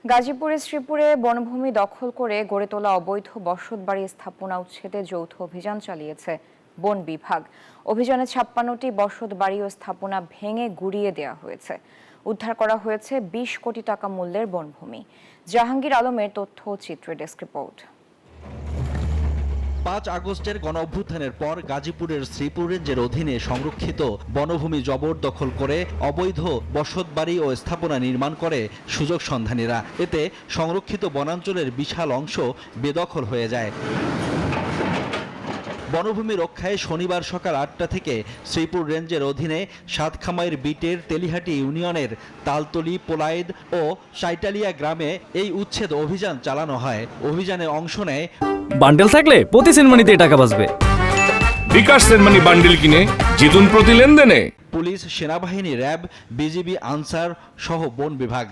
গাজীপুরের শ্রীপুরে বনভূমি দখল করে গড়ে তোলা অবৈধ বসতবাড়ি স্থাপনা উচ্ছেদে যৌথ অভিযান চালিয়েছে বন বিভাগ। অভিযানে ৫৬টি বসতবাড়ি ও স্থাপনা ভেঙে গুড়িয়ে দেওয়া হয়েছে। উদ্ধার করা হয়েছে ২০ কোটি টাকা মূল্যের বনভূমি। জাহাঙ্গীর আলমের তথ্য ও চিত্রে ডেস্ক রিপোর্ট। ৫ আগস্টের গণঅভ্যুত্থানের পর গাজীপুরের শ্রীপুর রেঞ্জের অধীনে সংরক্ষিত বনভূমি জবরদখল করে অবৈধ বসতবাড়ি ও স্থাপনা নির্মাণ করে সুযোগ সন্ধানীরা। এতে সংরক্ষিত বনাঞ্চলের বিশাল অংশ বেদখল হয়ে যায়। বনভূমি রক্ষায় শনিবার সকাল ৮টা থেকে শ্রীপুর রেঞ্জের অধীনে সাতখামাইর বিটের তেলিহাটি ইউনিয়নের তালতলি, পোলাইদ ও সাইটালিয়া গ্রামে এই উচ্ছেদ অভিযান চালানো হয়। অভিযানে অংশ নেয় বান্ডেল থাকলে প্রতি সেনমানিতে টাকা বাঁচবে। বিকাশ সেনমানি বান্ডেল কিনে জিতুন প্রতি লেনদেনে। পুলিশ, সেনাবাহিনী, র্যাব, বিজিবি, আনসার সহ বন বিভাগ।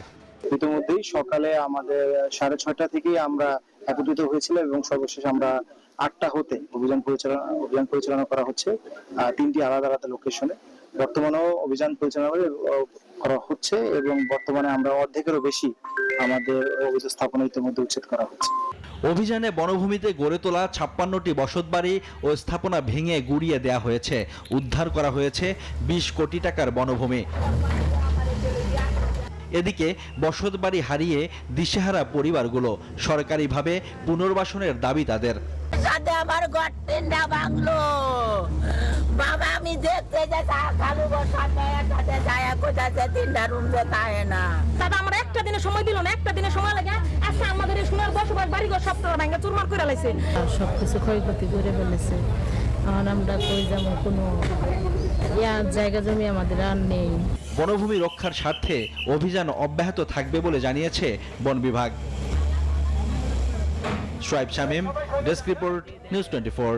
ইতিমধ্যেই সকালে আমাদের ৬:৩০ থেকেই আমরা একত্রিত হয়েছিল এবং সর্বশেষ আমরা ৮টা হতে অভিযান পরিচালনা করা হচ্ছে ৩টি আলাদা আলাদা লোকেশনে। বর্তমানেও অভিযান পরিচালনা করা হচ্ছে এবং বর্তমানে আমরা অর্ধেকেরও বেশি আমাদের অবৈধ স্থাপনা ইতিমধ্যে উচ্ছেদ করা হচ্ছে। অভিযানে বনভূমিতে গড়ে তোলা ৫৬টি বসতবাড়ি ও স্থাপনা ভেঙে গুড়িয়ে দেওয়া হয়েছে। উদ্ধার করা হয়েছে ২০ কোটি টাকার বনভূমি। এদিকে বসতবাড়ি হারিয়ে দিশেহারা পরিবারগুলো, সরকারিভাবে পুনর্বাসনের দাবি তাদের। আমার ঘর তিনটা ভাঙলো বাবা, আমি দেখতে তিনটা রুম যেতে না দাদা। আমরা একটা দিনে সময় দিল না, একটা দিনে সময় লাগে। আচ্ছা, আমাদের সোনার বসবাস বাড়ি ঘর সব ভাঙা চুরমার করে লাইছে, সবকিছু ক্ষয়ক্ষতি করে ফেলেছে। এখন আমরা কই যাবো, কোনো জায়গা জমি আমাদের আর নেই। বনভূমি রক্ষার স্বার্থে অভিযান অব্যাহত থাকবে বলে জানিয়েছে বন বিভাগ। Shoaib Shamim, desk report, news 24।